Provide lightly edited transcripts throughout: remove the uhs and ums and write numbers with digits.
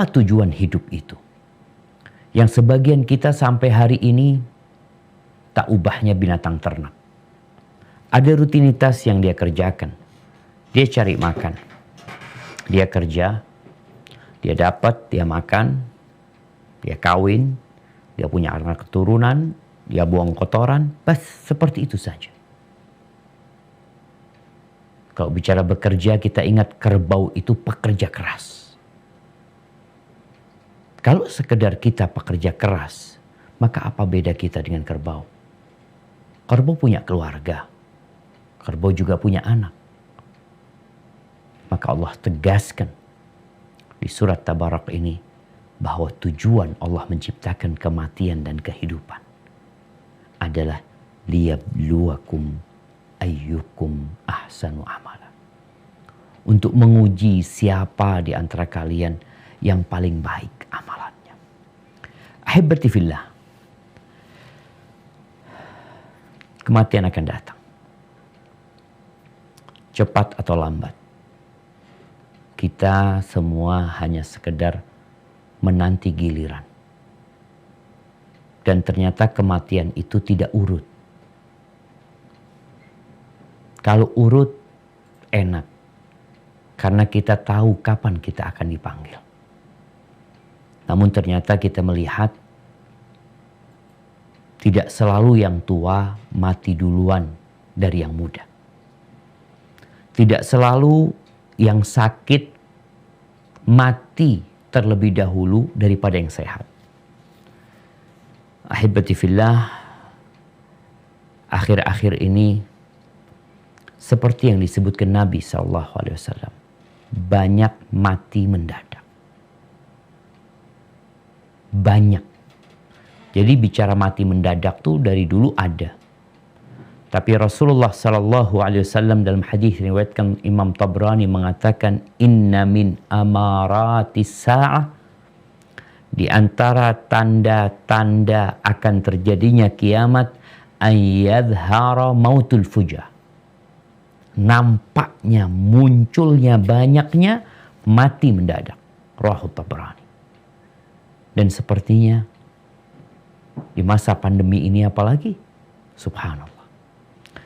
Apa tujuan hidup itu? Yang sebagian kita sampai hari ini tak ubahnya binatang ternak. Ada rutinitas yang dia kerjakan. Dia cari makan. Dia kerja. Dia dapat, dia makan. Dia kawin. Dia punya anak keturunan. Dia buang kotoran. Bas, seperti itu saja. Kalau bicara bekerja, kita ingat kerbau itu pekerja keras. Kalau sekedar kita pekerja keras, maka apa beda kita dengan kerbau? Kerbau punya keluarga. Kerbau juga punya anak. Maka Allah tegaskan di surat Tabarak ini bahwa tujuan Allah menciptakan kematian dan kehidupan adalah liyabluwakum ayyukum ahsanu amala. Untuk menguji siapa di antara kalian yang paling baik amalannya. Ahibati fillah. Kematian akan datang. Cepat atau lambat. Kita semua hanya sekedar menanti giliran. Dan ternyata kematian itu tidak urut. Kalau urut, enak. Karena kita tahu kapan kita akan dipanggil. Namun ternyata kita melihat tidak selalu yang tua mati duluan dari yang muda. Tidak selalu yang sakit mati terlebih dahulu daripada yang sehat. Ahibati fillah, akhir-akhir ini seperti yang disebutkan Nabi SAW, banyak mati mendadak. Banyak. Jadi bicara mati mendadak tuh dari dulu ada. Tapi Rasulullah SAW dalam hadis riwayatkan Imam Tabrani mengatakan inna min amaratis sa'ah, di antara tanda-tanda akan terjadinya kiamat ayyadhara mautul fujah. Nampaknya, munculnya, banyaknya mati mendadak. Rawahu Tabrani. Dan sepertinya di masa pandemi ini apalagi, subhanallah.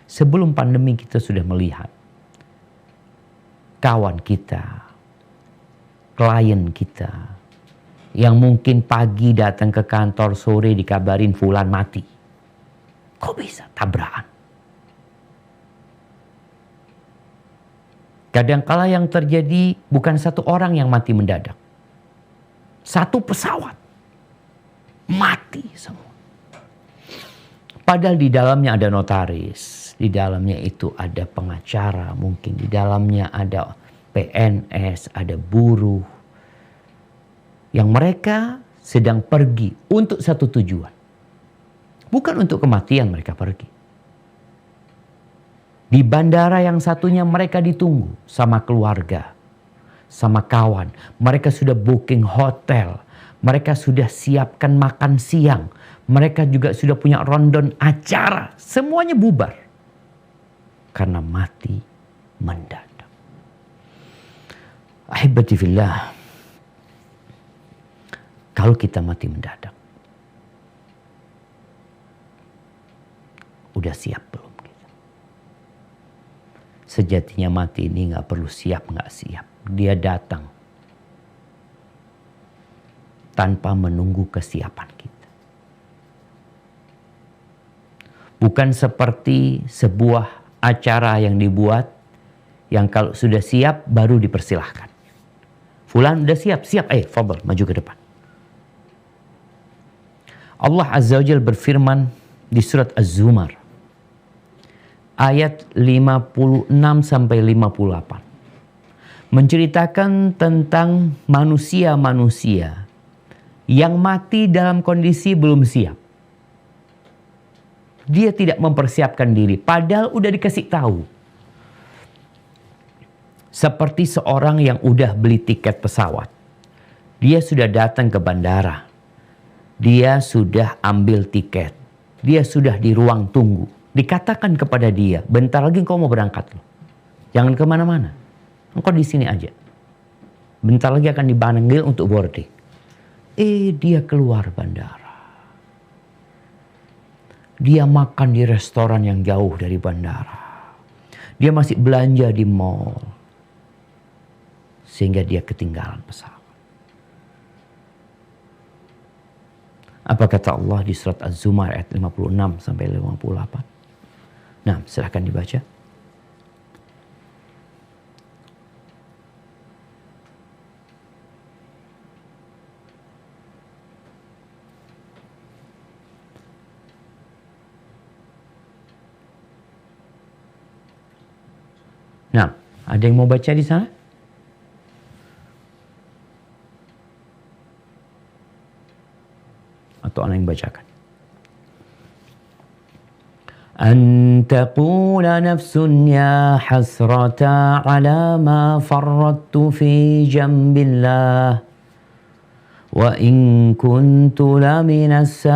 Sebelum pandemi kita sudah melihat kawan kita, klien kita, yang mungkin pagi datang ke kantor, sore dikabarin fulan mati. Kok bisa tabrakan? Kadangkala yang terjadi bukan satu orang yang mati mendadak. Satu pesawat. Mati semua. Padahal di dalamnya ada notaris. Di dalamnya itu ada pengacara. Mungkin di dalamnya ada PNS, ada buruh. Yang mereka sedang pergi untuk satu tujuan. Bukan untuk kematian mereka pergi. Di bandara yang satunya mereka ditunggu sama keluarga, sama kawan. Mereka sudah booking hotel. Mereka sudah siapkan makan siang. Mereka juga sudah punya rondon acara. Semuanya bubar. Karena mati mendadak. Ahibati fillah. Kalau kita mati mendadak, udah siap belum kita? Sejatinya mati ini gak perlu siap, gak siap. Dia datang tanpa menunggu kesiapan kita. Bukan seperti sebuah acara yang dibuat, yang kalau sudah siap baru dipersilahkan. Fulan udah siap, fadhal, maju ke depan. Allah Azza wa Jalla berfirman di surat Az-Zumar ayat 56 sampai 58 menceritakan tentang manusia-manusia yang mati dalam kondisi belum siap. Dia tidak mempersiapkan diri padahal udah dikasih tahu. Seperti seorang yang udah beli tiket pesawat. Dia sudah datang ke bandara. Dia sudah ambil tiket. Dia sudah di ruang tunggu. Dikatakan kepada dia, bentar lagi engkau mau berangkat loh. Jangan kemana-mana. Engkau di sini aja. Bentar lagi akan dipanggil untuk boarding. Dia keluar bandara. Dia makan di restoran yang jauh dari bandara. Dia masih belanja di mall. Sehingga dia ketinggalan pesawat. Apa kata Allah di surat Az-Zumar ayat 56 sampai 58? Nah, silahkan dibaca. Nah, ada yang mau baca di sana? Atau ada yang bacakan? An taqula nafsun ya hasrata ala ma farrattu fi jambillah wa in kuntu laminas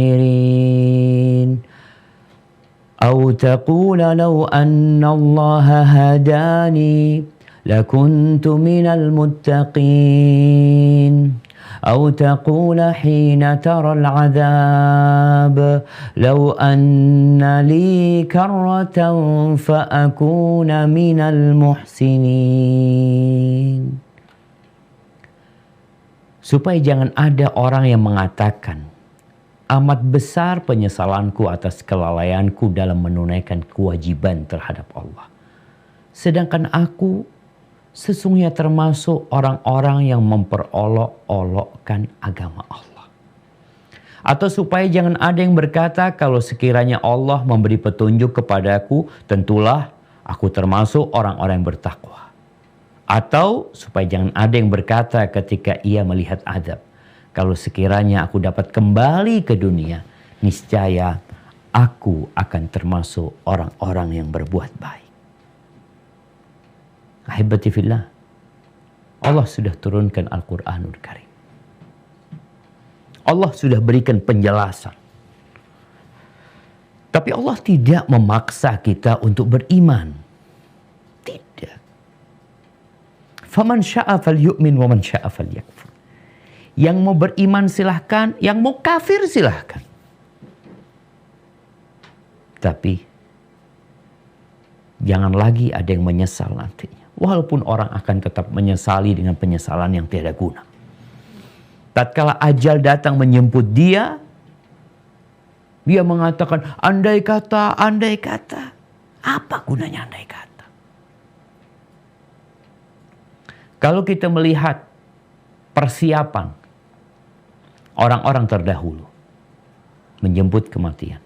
sakhirin. أو تقول لو أن الله هداني لكنت من المتقين أو تقول حين ترى العذاب لو أن لي كرة فأكون من المحسنين. Supaya jangan ada orang yang mengatakan, amat besar penyesalanku atas kelalaianku dalam menunaikan kewajiban terhadap Allah. Sedangkan aku sesungguhnya termasuk orang-orang yang memperolok-olokkan agama Allah. Atau supaya jangan ada yang berkata kalau sekiranya Allah memberi petunjuk kepadaku, tentulah aku termasuk orang-orang yang bertakwa. Atau supaya jangan ada yang berkata ketika ia melihat azab, kalau sekiranya aku dapat kembali ke dunia, niscaya aku akan termasuk orang-orang yang berbuat baik. Ahibati fillah, Allah sudah turunkan Al-Quranul Karim. Allah sudah berikan penjelasan. Tapi Allah tidak memaksa kita untuk beriman. Tidak. Faman sya'a falyu'min wa man sya'a falyakfur. Yang mau beriman silahkan, yang mau kafir silahkan. Tapi jangan lagi ada yang menyesal nantinya. Walaupun orang akan tetap menyesali dengan penyesalan yang tiada guna. Tatkala ajal datang menjemput dia mengatakan andai kata. Apa gunanya andai kata? Kalau kita melihat persiapan orang-orang terdahulu menjemput kematian,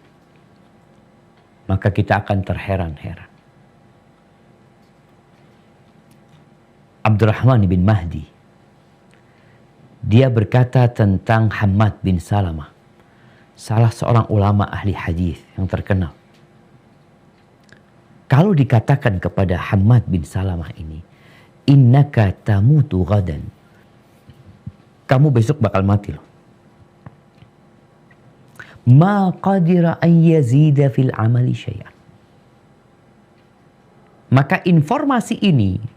maka kita akan terheran-heran. Abdurrahman bin Mahdi, dia berkata tentang Hammad bin Salamah, salah seorang ulama ahli hadis yang terkenal. Kalau dikatakan kepada Hammad bin Salamah ini, innaka tamutu ghadan, kamu besok bakal mati loh. Ma qadira an yazida fil amali syai'an. Maka informasi ini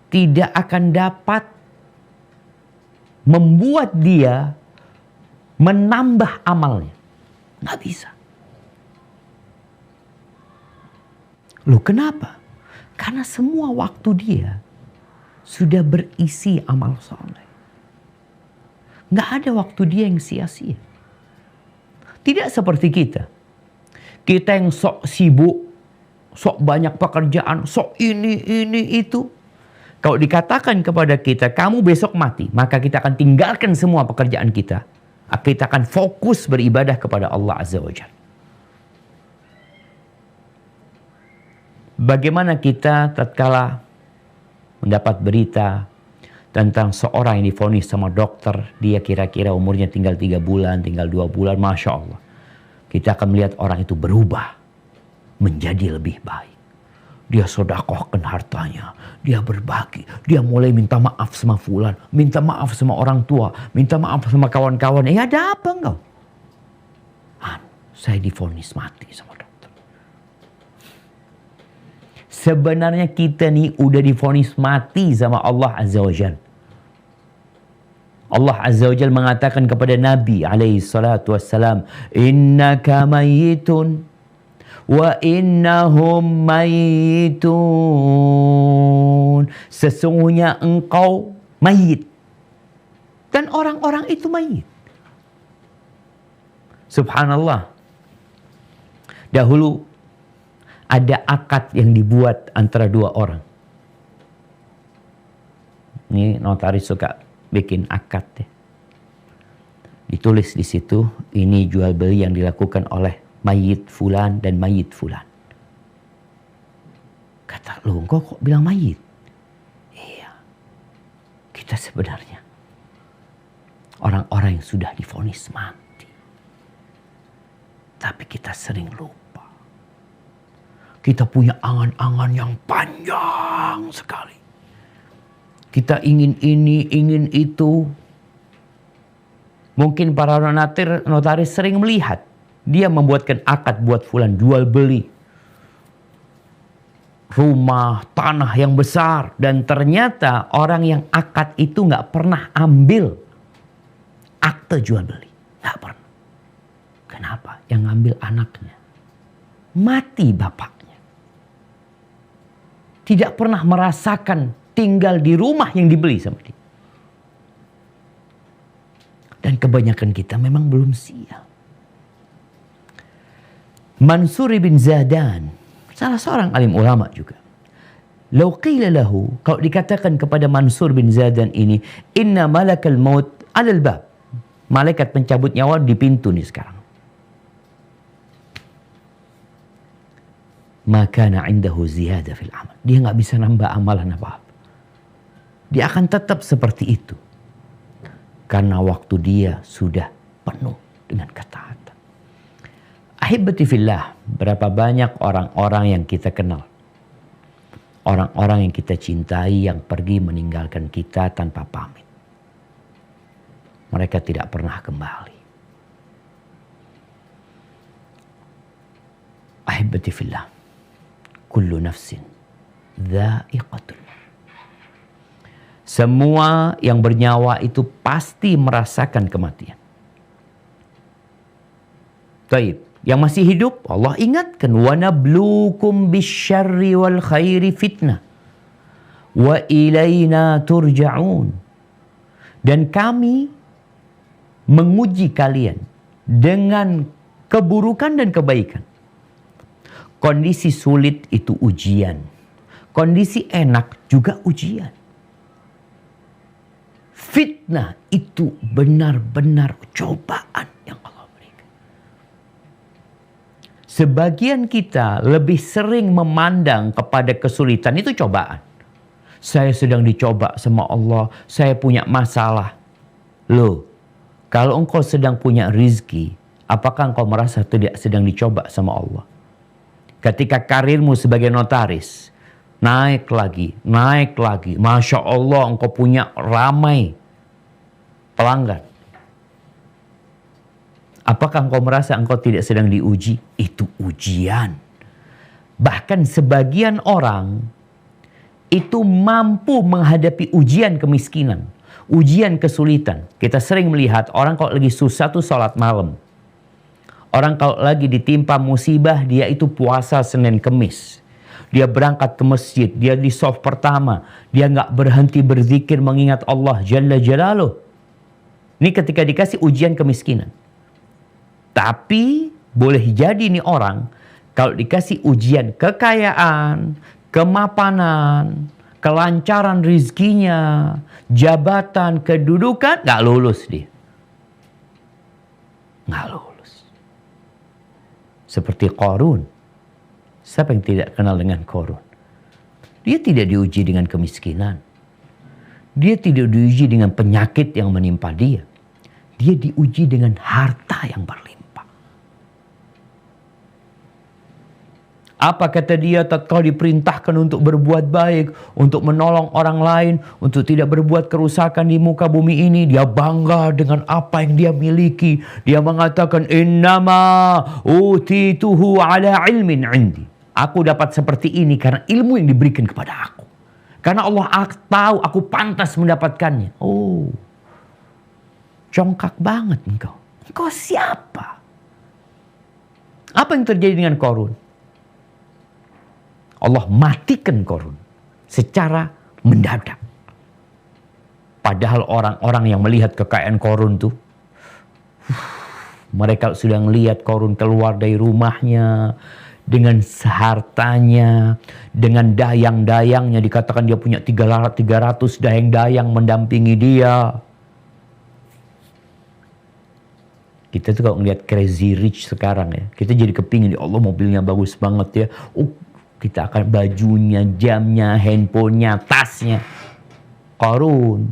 tidak akan dapat membuat dia menambah amalnya. Nggak bisa. Loh kenapa? Karena semua waktu dia sudah berisi amal soleh. Nggak ada waktu dia yang sia-sia. Tidak seperti kita. Kita yang sok sibuk, sok banyak pekerjaan, sok ini, itu. Kalau dikatakan kepada kita, kamu besok mati, maka kita akan tinggalkan semua pekerjaan kita. Kita akan fokus beribadah kepada Allah Azza wa Jalla. Bagaimana kita tatkala mendapat berita tentang seorang yang divonis sama dokter, dia kira-kira umurnya tinggal 3 bulan, tinggal 2 bulan, Masya Allah. Kita akan melihat orang itu berubah menjadi lebih baik. Dia sedekahkan hartanya, dia berbagi, dia mulai minta maaf sama fulan, minta maaf sama orang tua, minta maaf sama kawan-kawan. Ada apa engkau? Saya divonis mati sama dokter. Sebenarnya kita nih udah divonis mati sama Allah Azza wa Jalla. Allah Azza wa Jalla mengatakan kepada Nabi alaihi salatu wassalam, innaka mayyitun wa innahum mayyitun. Sesungguhnya engkau mayit dan orang-orang itu mayit. Subhanallah. Dahulu ada akad yang dibuat antara dua orang. Ini notaris suka bikin akad ya. Ditulis di situ, ini jual beli yang dilakukan oleh mayit fulan dan mayit fulan. Kata, loh engkau kok bilang mayit? Iya. Kita sebenarnya orang-orang yang sudah divonis mati. Tapi kita sering lupa. Kita punya angan-angan yang panjang sekali. Kita ingin ini, ingin itu. Mungkin para notaris sering melihat. Dia membuatkan akad buat fulan jual beli. Rumah, tanah yang besar. Dan ternyata orang yang akad itu gak pernah ambil akte jual beli. Gak pernah. Kenapa? Yang ngambil anaknya. Mati bapaknya. Tidak pernah merasakan tinggal di rumah yang dibeli sama dia. Dan kebanyakan kita memang belum siap. Mansur bin Zadan, salah seorang alim ulama juga. Lau qila lahu, kalau dikatakan kepada Mansur bin Zadan ini, inna malakal maut alal bab. Malaikat pencabut nyawa di pintu nih sekarang. Maka indahu ziyadah fil amal. Dia nggak bisa nambah amalan apa-apa. Dia akan tetap seperti itu. Karena waktu dia sudah penuh dengan ketaatan. Ahibati fillah, berapa banyak orang-orang yang kita kenal. Orang-orang yang kita cintai yang pergi meninggalkan kita tanpa pamit. Mereka tidak pernah kembali. Ahibati fillah, kullu nafsin dha'iqatul. Semua yang bernyawa itu pasti merasakan kematian. Taib. Yang masih hidup, Allah ingatkan. وَنَبْلُوكُمْ بِالشَّرِّ وَالْخَيْرِ فِتْنَةً وَإِلَيْنَا تُرْجَعُونَ. Dan kami menguji kalian dengan keburukan dan kebaikan. Kondisi sulit itu ujian. Kondisi enak juga ujian. Fitnah itu benar-benar cobaan yang Allah berikan. Sebagian kita lebih sering memandang kepada kesulitan itu cobaan. Saya sedang dicoba sama Allah, saya punya masalah. Loh, kalau engkau sedang punya rizki, apakah engkau merasa tidak sedang dicoba sama Allah? Ketika karirmu sebagai notaris, naik lagi. Masya Allah, engkau punya ramai pelanggan. Apakah engkau merasa engkau tidak sedang diuji? Itu ujian. Bahkan sebagian orang itu mampu menghadapi ujian kemiskinan, ujian kesulitan. Kita sering melihat orang kalau lagi susah tuh sholat malam. Orang kalau lagi ditimpa musibah, dia itu puasa Senin Kemis. Dia berangkat ke masjid, dia di shaf pertama. Dia nggak berhenti berzikir mengingat Allah Jalla Jalaluh. Ini ketika dikasih ujian kemiskinan. Tapi boleh jadi nih orang kalau dikasih ujian kekayaan, kemapanan, kelancaran rizkinya, jabatan, kedudukan, nggak lulus dia. Nggak lulus. Seperti Qarun. Siapa yang tidak kenal dengan Qarun? Dia tidak diuji dengan kemiskinan. Dia tidak diuji dengan penyakit yang menimpa dia. Dia diuji dengan harta yang berlimpah. Apa kata dia tatkala diperintahkan untuk berbuat baik, untuk menolong orang lain, untuk tidak berbuat kerusakan di muka bumi ini. Dia bangga dengan apa yang dia miliki. Dia mengatakan, innama utituhu ala ilmin indi. Aku dapat seperti ini karena ilmu yang diberikan kepada aku. Karena Allah tahu aku pantas mendapatkannya. Oh, Congkak banget engkau. Engkau siapa? Apa yang terjadi dengan Qarun? Allah matikan Qarun secara mendadak. Padahal orang-orang yang melihat kekayaan Qarun tuh, mereka sudah melihat Qarun keluar dari rumahnya dengan hartanya, dengan dayang-dayangnya. Dikatakan dia punya 300 dayang-dayang mendampingi dia. Kita tuh kalau ngeliat Crazy Rich sekarang ya, kita jadi kepingin, ya Allah mobilnya bagus banget ya. Kita akan bajunya, jamnya, handphonenya, tasnya. Qarun,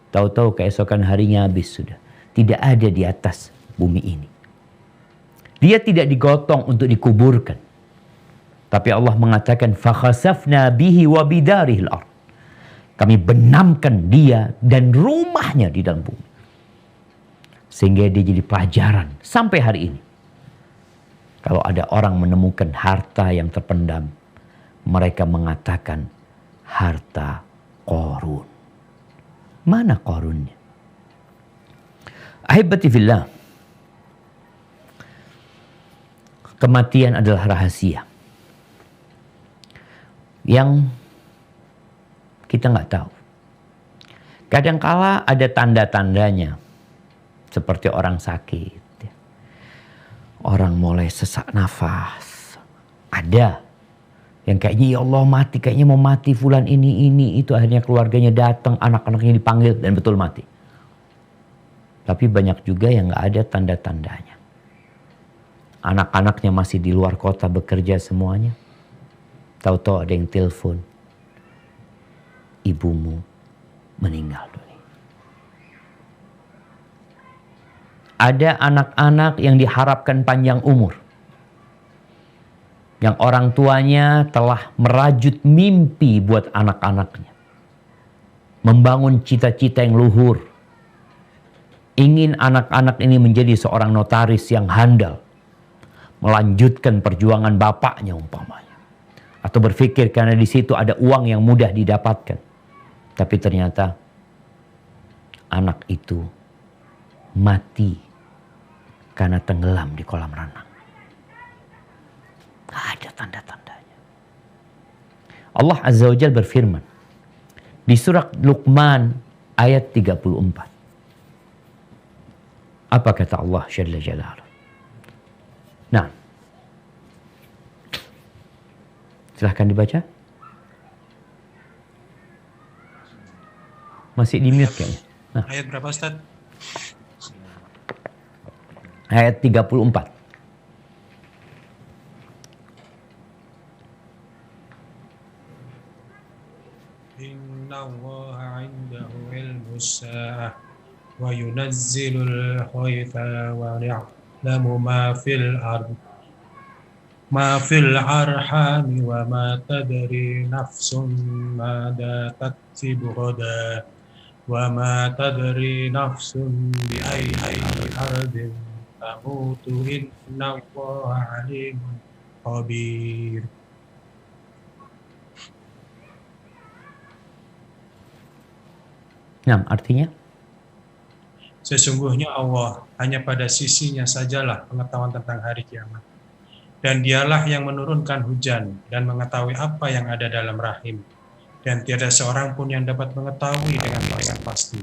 tahu-tahu keesokan harinya habis sudah. Tidak ada di atas bumi ini. Dia tidak digotong untuk dikuburkan. Tapi Allah mengatakan, فَخَسَفْنَا بِهِ وَبِدَارِهِ الْأَرْضِ. Kami benamkan dia dan rumahnya di dalam bumi. Sehingga dia jadi pelajaran sampai hari ini. Kalau ada orang menemukan harta yang terpendam, mereka mengatakan harta Qarun. Mana Qarunnya? Ahibati fillah. Kematian adalah rahasia yang kita nggak tahu. Kadangkala ada tanda-tandanya, seperti orang sakit, orang mulai sesak nafas. Ada yang kayaknya, ya Allah mati, kayaknya mau mati fulan ini itu. Akhirnya keluarganya datang, anak-anaknya dipanggil dan betul mati. Tapi banyak juga yang nggak ada tanda-tandanya. Anak-anaknya masih di luar kota bekerja semuanya. Tahu-tahu ada yang telepon, ibumu meninggal dunia. Ada anak-anak yang diharapkan panjang umur, yang orang tuanya telah merajut mimpi buat anak-anaknya, membangun cita-cita yang luhur, ingin anak-anak ini menjadi seorang notaris yang handal, melanjutkan perjuangan bapaknya umpamanya. Atau berpikir karena di situ ada uang yang mudah didapatkan. Tapi ternyata anak itu mati karena tenggelam di kolam renang. Gak ada tanda-tandanya. Allah Azza wa Jalla berfirman di surat Luqman ayat 34. Apa kata Allah Jalla Jalaluhu? Nah, silahkan dibaca. Masih di mute kayaknya. Nah. Ayat berapa Ustaz? Ayat 34. Inna Allaha indahu ilmus sa'ah wa yunazzilul ghaitha wa ya'lamu ma fil ard ma fil arhami wa ma tadri nafsun mada taksibu ghadan wa ma tadri nafsun bi ayyi ardin tamutu inna Allaha alimun khabir. Nah, artinya? Sesungguhnya Allah hanya pada sisinya sajalah pengetahuan tentang hari kiamat. Dan dialah yang menurunkan hujan dan mengetahui apa yang ada dalam rahim. Dan tiada seorang pun yang dapat mengetahui dengan pasti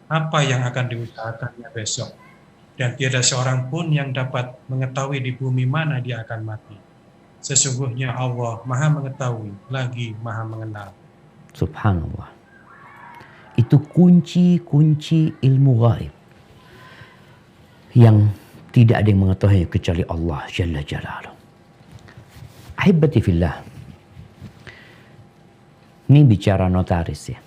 apa yang akan diusahakannya besok. Dan tiada seorang pun yang dapat mengetahui di bumi mana dia akan mati. Sesungguhnya Allah Maha mengetahui lagi Maha mengenal. Subhanallah. Itu kunci-kunci ilmu gaib yang tidak ada yang mengetahui kecuali Allah Jalla Jalaluhu. Ahibati fillah. Ini bicara notaris ya.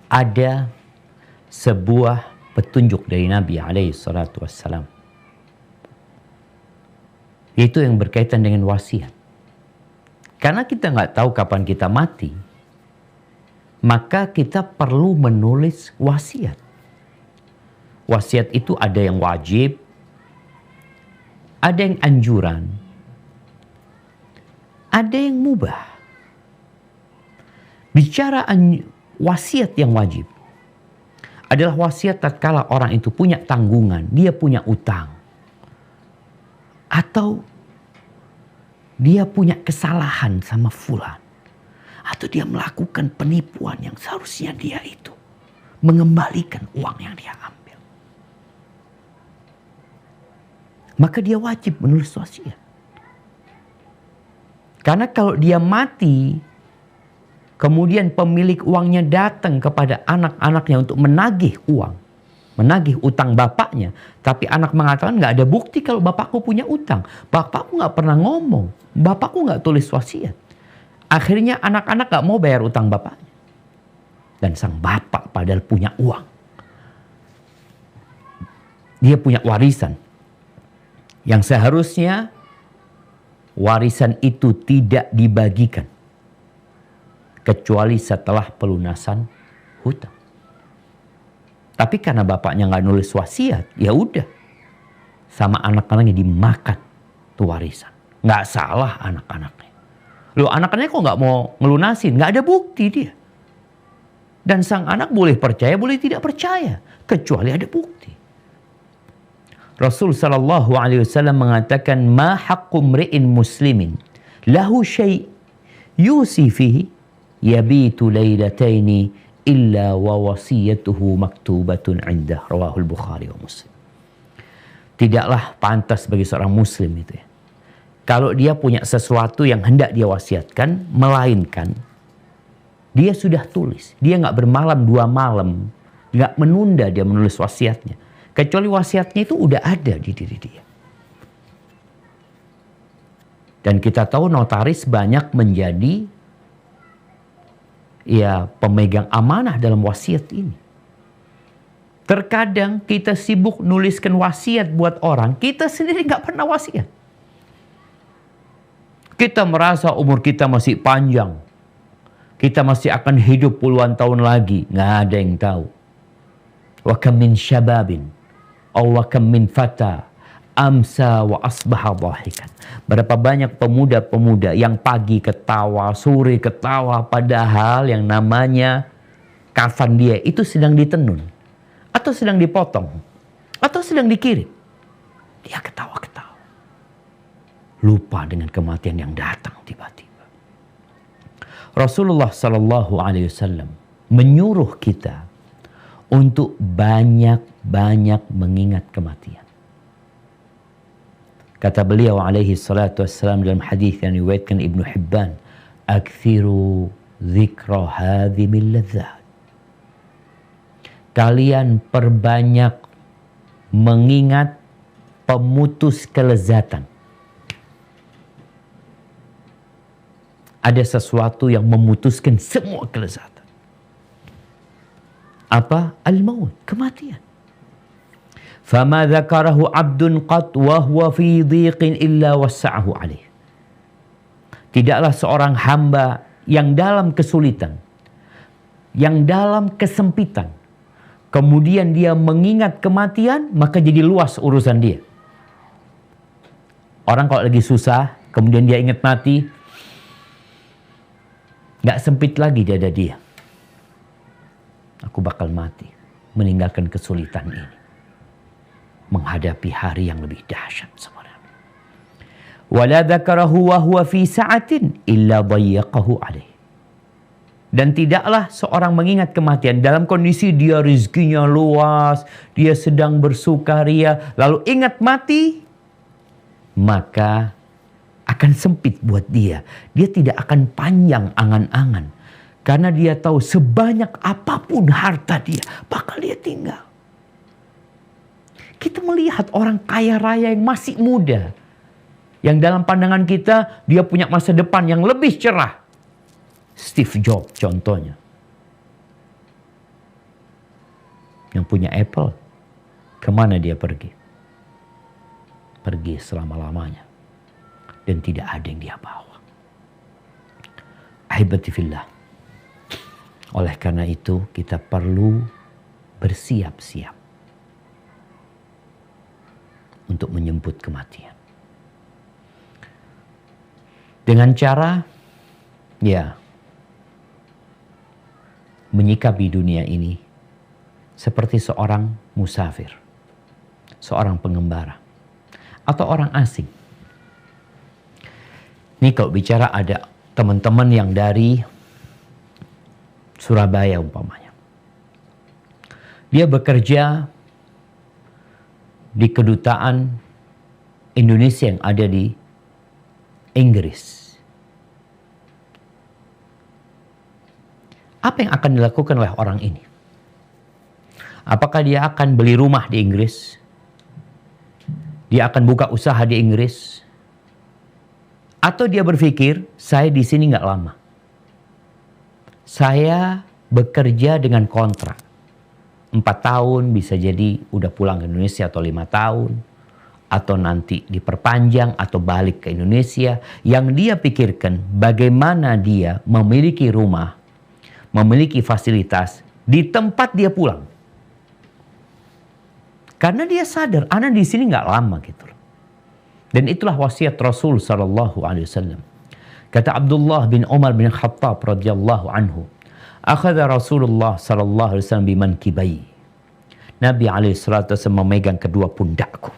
Ada sebuah petunjuk dari Nabi alaihi salatu wassalam, yaitu yang berkaitan dengan wasiat. Karena kita nggak tahu kapan kita mati, maka kita perlu menulis wasiat. Wasiat itu ada yang wajib, ada yang anjuran, ada yang mubah. Bicara wasiat yang wajib, adalah wasiat tatkala orang itu punya tanggungan, dia punya utang. Atau dia punya kesalahan sama fulan. Atau dia melakukan penipuan yang seharusnya dia itu mengembalikan uang yang dia ambil. Maka dia wajib menulis wasiat. Karena kalau dia mati, kemudian pemilik uangnya datang kepada anak-anaknya untuk menagih uang. Menagih utang bapaknya. Tapi anak mengatakan nggak ada bukti kalau bapakku punya utang. Bapakku nggak pernah ngomong. Bapakku nggak tulis wasiat. Akhirnya anak-anak nggak mau bayar utang bapaknya. Dan sang bapak padahal punya uang. Dia punya warisan. Yang seharusnya warisan itu tidak dibagikan. Kecuali setelah pelunasan hutang. Tapi karena bapaknya nggak nulis wasiat, ya udah, sama anak-anaknya dimakan tuh warisan. Nggak salah anak-anaknya. Loh, anak-anaknya kok nggak mau ngelunasin? Nggak ada bukti dia. Dan sang anak boleh percaya, boleh tidak percaya, kecuali ada bukti. Rasul sallallahu alaihi wasallam mengatakan, "Ma haqqu mri'in muslimin lahu syai' yusi fihi yabitu lailataini illa wa wasiyatuhu maktubatun indah." Rawahul Bukhari wa Muslim. Tidaklah pantas bagi seorang muslim itu ya, kalau dia punya sesuatu yang hendak dia wasiatkan, melainkan dia sudah tulis. Dia nggak bermalam 2 malam, nggak menunda dia menulis wasiatnya. Kecuali wasiatnya itu udah ada di diri dia. Dan kita tahu notaris banyak menjadi pemegang amanah dalam wasiat ini. Terkadang kita sibuk nuliskan wasiat buat orang, kita sendiri nggak pernah wasiat. Kita merasa umur kita masih panjang. Kita masih akan hidup puluhan tahun lagi. Nggak ada yang tahu. Wa kam min syababin wa kam min fata amsa wa asbaha dhahikan. Berapa banyak pemuda-pemuda yang pagi ketawa, sore ketawa, padahal yang namanya kafan dia itu sedang ditenun, atau sedang dipotong, atau sedang dikirim. Dia ketawa-ketawa. Lupa dengan kematian yang datang tiba-tiba. Rasulullah sallallahu alaihi wasallam menyuruh kita untuk banyak-banyak mengingat kematian. Kata beliau alaihi salatu wassalam dalam hadis yang diriwayatkan Ibnu Hibban, "Aktsiru dzikra hadhimil ladzat." Kalian perbanyak mengingat pemutus kelezatan. Ada sesuatu yang memutuskan semua kelezatan. Apa? Al-maut, kematian. Fama dzakarahu 'abdun qat wa huwa fi dhiqin illa wassa'ahu 'alaih. Tidaklah seorang hamba yang dalam kesulitan, yang dalam kesempitan, kemudian dia mengingat kematian, maka jadi luas urusan dia. Orang kalau lagi susah, kemudian dia ingat mati, nggak sempit lagi dada dia. Aku bakal mati, meninggalkan kesulitan ini, menghadapi hari yang lebih dahsyat sebenarnya. Wala dzakarahu wa huwa fi sa'atin illa dayyaqahu alaih. Dan tidaklah seorang mengingat kematian dalam kondisi dia rezekinya luas, dia sedang bersukaria, lalu ingat mati, maka akan sempit buat dia. Dia tidak akan panjang angan-angan. Karena dia tahu sebanyak apapun harta dia, bakal dia tinggal. Kita melihat orang kaya raya yang masih muda, yang dalam pandangan kita dia punya masa depan yang lebih cerah. Steve Jobs contohnya. Yang punya Apple, kemana dia pergi? Pergi selama-lamanya. Dan tidak ada yang dia bawa. Ahibati fillah. Oleh karena itu kita perlu bersiap-siap untuk menjemput kematian. Dengan cara menyikapi dunia ini seperti seorang musafir, seorang pengembara, atau orang asing. Ini kalau bicara ada teman-teman yang dari Surabaya umpamanya. Dia bekerja di kedutaan Indonesia yang ada di Inggris. Apa yang akan dilakukan oleh orang ini? Apakah dia akan beli rumah di Inggris? Dia akan buka usaha di Inggris? Atau dia berpikir, saya di sini nggak lama. Saya bekerja dengan kontrak. 4 tahun bisa jadi udah pulang ke Indonesia atau 5 tahun. Atau nanti diperpanjang atau balik ke Indonesia. Yang dia pikirkan bagaimana dia memiliki rumah, memiliki fasilitas di tempat dia pulang. Karena dia sadar, anak di sini nggak lama gitu loh. Dan itulah wasiat Rasul sallallahu alaihi wasallam. Kata Abdullah bin Umar bin Khattab radhiyallahu anhu, akhadha Rasulullah sallallahu alaihi wasallam bimankibai. Nabi alaihi salatu wasallam memegang kedua pundakku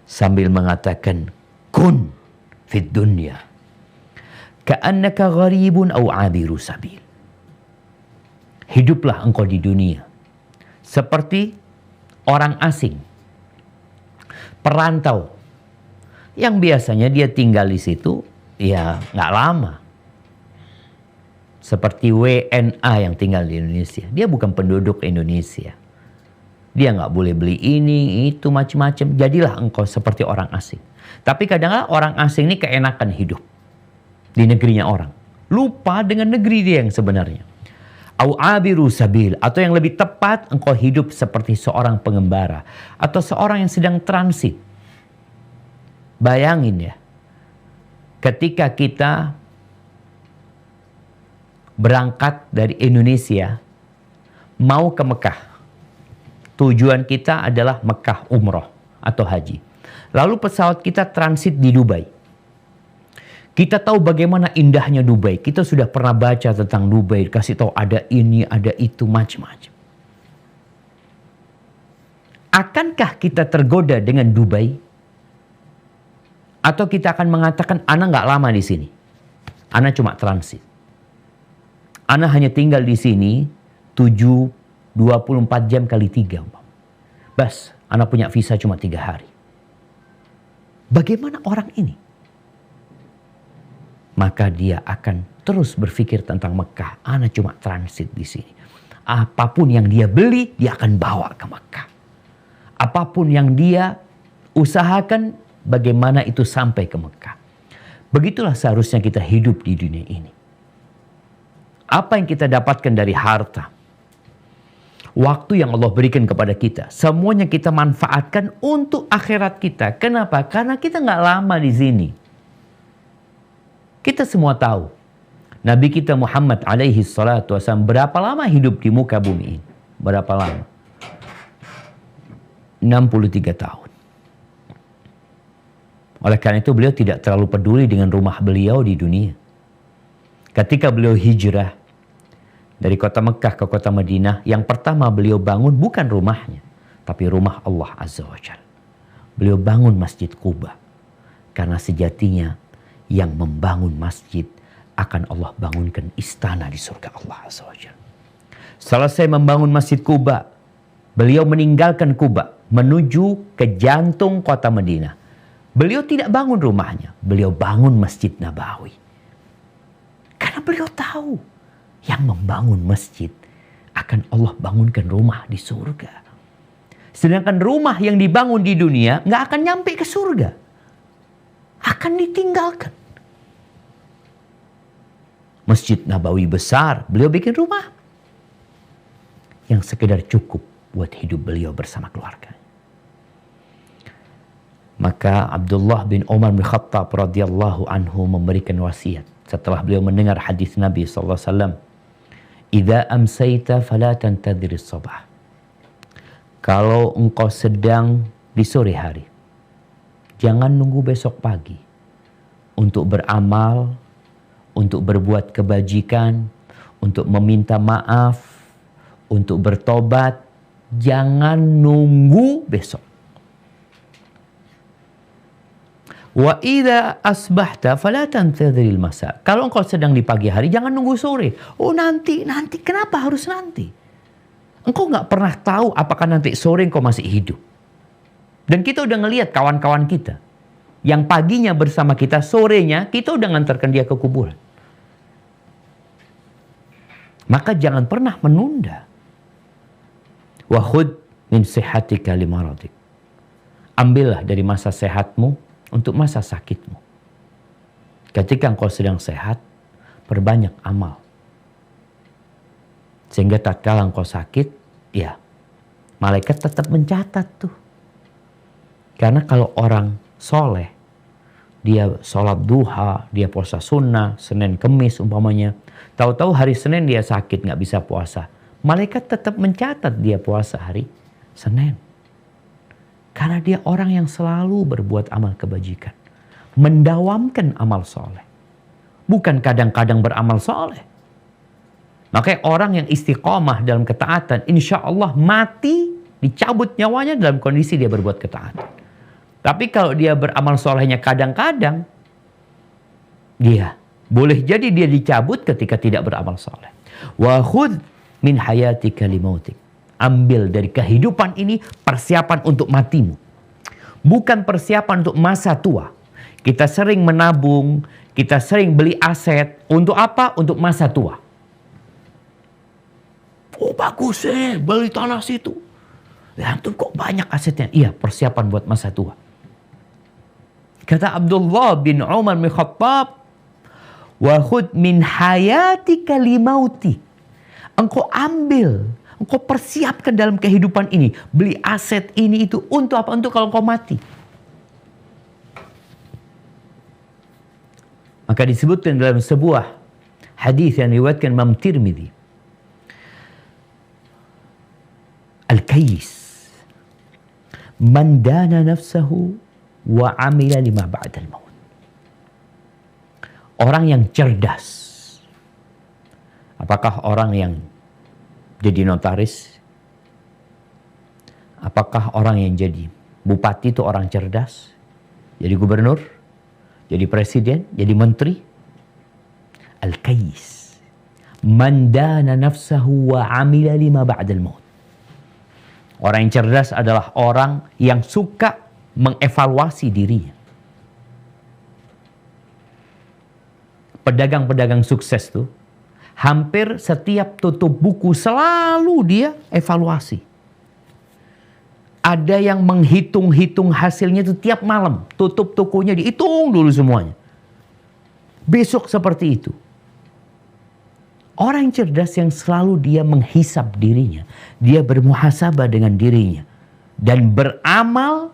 sambil mengatakan, kun fid dunya ka'annaka gharibun aw 'abiru sabil. Hiduplah engkau di dunia seperti orang asing, perantau, yang biasanya dia tinggal di situ, ya nggak lama. Seperti WNA yang tinggal di Indonesia. Dia bukan penduduk Indonesia. Dia nggak boleh beli ini, itu, macam-macam. Jadilah engkau seperti orang asing. Tapi kadang-kadang orang asing ini keenakan hidup di negerinya orang. Lupa dengan negeri dia yang sebenarnya. Au abiru sabil, atau yang lebih tepat engkau hidup seperti seorang pengembara atau seorang yang sedang transit. Bayangin ya, ketika kita berangkat dari Indonesia mau ke Mekah, tujuan kita adalah Mekah umroh atau haji. Lalu pesawat kita transit di Dubai. Kita tahu bagaimana indahnya Dubai. Kita sudah pernah baca tentang Dubai. Kasih tahu ada ini, ada itu, macam-macam. Akankah kita tergoda dengan Dubai? Atau kita akan mengatakan, Ana nggak lama di sini. Ana cuma transit. Ana hanya tinggal di sini 24 jam kali 3. Bas, Ana punya visa cuma 3 hari. Bagaimana orang ini? Maka dia akan terus berpikir tentang Mekah. Ana cuma transit di sini. Apapun yang dia beli, dia akan bawa ke Mekah. Apapun yang dia usahakan, bagaimana itu sampai ke Mekah. Begitulah seharusnya kita hidup di dunia ini. Apa yang kita dapatkan dari harta, waktu yang Allah berikan kepada kita, semuanya kita manfaatkan untuk akhirat kita. Kenapa? Karena kita nggak lama di sini. Kita semua tahu Nabi kita Muhammad alaihi salatu wasallam berapa lama hidup di muka bumi ini? Berapa lama? 63 tahun. Oleh karena itu beliau tidak terlalu peduli dengan rumah beliau di dunia. Ketika beliau hijrah dari kota Mekah ke kota Madinah, yang pertama beliau bangun bukan rumahnya, tapi rumah Allah Azza wa Jalla. Beliau bangun Masjid Quba. Karena sejatinya yang membangun masjid akan Allah bangunkan istana di surga Allah Azza wa Jalla. Selesai membangun Masjid Quba, beliau meninggalkan Quba menuju ke jantung kota Madinah. Beliau tidak bangun rumahnya, beliau bangun Masjid Nabawi. Karena beliau tahu yang membangun masjid akan Allah bangunkan rumah di surga. Sedangkan rumah yang dibangun di dunia nggak akan nyampe ke surga. Akan ditinggalkan. Masjid Nabawi besar, beliau bikin rumah yang sekedar cukup buat hidup beliau bersama keluarga. Maka Abdullah bin Umar bin Khattab radhiyallahu anhu memberikan wasiat setelah beliau mendengar hadis Nabi sallallahu alaihi wasallam, "Idza amsayta fala tantadhiris sabah." Kalau engkau sedang di sore hari, jangan nunggu besok pagi untuk beramal, untuk berbuat kebajikan, untuk meminta maaf, untuk bertobat, jangan nunggu besok. Wa idza asbahta fala tantadhiril masa. Kalau engkau sedang di pagi hari, jangan nunggu sore. Oh nanti. Kenapa harus nanti? Engkau nggak pernah tahu apakah nanti sore engkau masih hidup. Dan kita udah ngelihat kawan-kawan kita. Yang paginya bersama kita, sorenya kita udah ngantarkan dia ke kuburan. Maka jangan pernah menunda. Wa khudh min sihhatika limaradik. Ambillah dari masa sehatmu untuk masa sakitmu. Ketika engkau sedang sehat, perbanyak amal. Sehingga tatkala engkau sakit, ya malaikat tetap mencatat tuh. Karena kalau orang soleh, dia sholat duha, dia puasa sunnah, Senin Kemis umpamanya. Tahu-tahu hari Senin dia sakit, nggak bisa puasa. Malaikat tetap mencatat dia puasa hari Senin. Karena dia orang yang selalu berbuat amal kebajikan. Mendawamkan amal soleh. Bukan kadang-kadang beramal soleh. Makanya orang yang istiqomah dalam ketaatan, insya Allah mati, dicabut nyawanya dalam kondisi dia berbuat ketaatan. Tapi kalau dia beramal solehnya kadang-kadang, dia boleh jadi dia dicabut ketika tidak beramal soleh. Wa khudh min hayatika limautik. Ambil dari kehidupan ini persiapan untuk matimu. Bukan persiapan untuk masa tua. Kita sering menabung, kita sering beli aset. Untuk apa? Untuk masa tua. Oh bagus beli tanah situ. Ya antum kok banyak asetnya? Iya, persiapan buat masa tua. Kata Abdullah bin Umar bin Khattab, wa khudh min hayatika limautik. Engkau ambil, engkau persiapkan dalam kehidupan ini. Beli aset ini itu untuk apa? Untuk kalau engkau mati. Maka disebutkan dalam sebuah hadis yang diriwayatkan Imam Tirmidzi. Al-Kais. Man dana nafsahu wa amila lima ba'dal maut. Orang yang cerdas. Apakah orang yang jadi notaris? Apakah orang yang jadi bupati itu orang cerdas? Jadi gubernur? Jadi presiden? Jadi menteri? Al-Kais. Man dana nafsahu wa amila lima ba'dal maut. Orang yang cerdas adalah orang yang suka mengevaluasi dirinya. Pedagang-pedagang sukses tuh, hampir setiap tutup buku selalu dia evaluasi. Ada yang menghitung-hitung hasilnya itu tiap malam. Tutup tokonya dihitung dulu semuanya. Besok seperti itu. Orang cerdas yang selalu dia menghisap dirinya. Dia bermuhasabah dengan dirinya. Dan beramal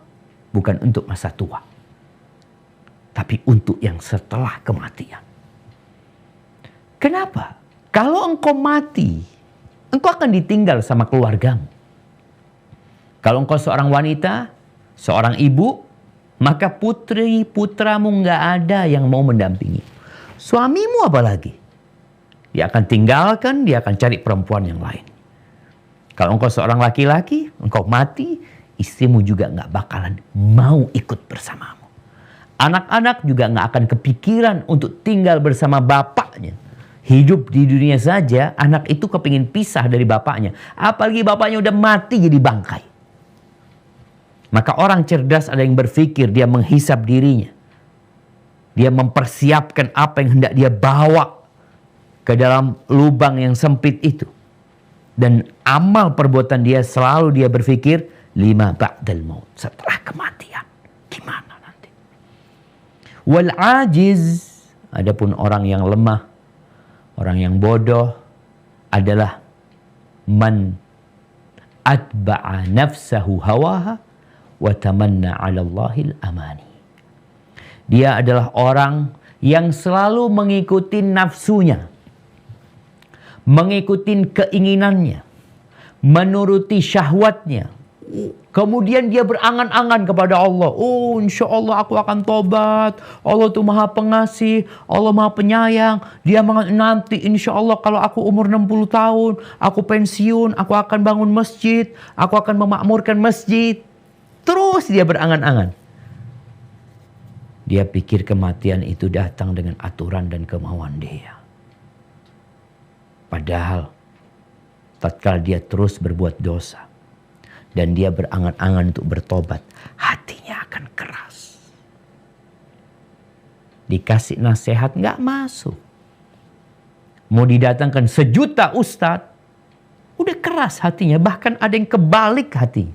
bukan untuk masa tua. Tapi untuk yang setelah kematian. Kenapa? Kalau engkau mati, engkau akan ditinggal sama keluargamu. Kalau engkau seorang wanita, seorang ibu, maka putri putramu nggak ada yang mau mendampingi. Suamimu apalagi? Dia akan tinggalkan, dia akan cari perempuan yang lain. Kalau engkau seorang laki-laki, engkau mati, istrimu juga nggak bakalan mau ikut bersamamu. Anak-anak juga nggak akan kepikiran untuk tinggal bersama bapaknya. Hidup di dunia saja, anak itu kepingin pisah dari bapaknya. Apalagi bapaknya udah mati jadi bangkai. Maka orang cerdas ada yang berpikir, dia menghisap dirinya. Dia mempersiapkan apa yang hendak dia bawa ke dalam lubang yang sempit itu. Dan amal perbuatan dia selalu dia berpikir, lima ba'dal maut. Setelah kematian, gimana nanti? Wal ajiz, adapun orang yang lemah, orang yang bodoh adalah man atba'a nafsahu hawaha wa tamanna 'ala Allahil amani. Dia adalah orang yang selalu mengikuti nafsunya, mengikuti keinginannya, menuruti syahwatnya. Kemudian dia berangan-angan kepada Allah. Oh, insya Allah aku akan tobat. Allah tuh maha pengasih. Allah maha penyayang. Dia nanti insya Allah kalau aku umur 60 tahun. Aku pensiun. Aku akan bangun masjid. Aku akan memakmurkan masjid. Terus dia berangan-angan. Dia pikir kematian itu datang dengan aturan dan kemauan dia. Padahal tatkala dia terus berbuat dosa dan dia berangan-angan untuk bertobat, hatinya akan keras. Dikasih nasihat nggak masuk. Mau didatangkan 1 juta ustadz, udah keras hatinya. Bahkan ada yang kebalik hati.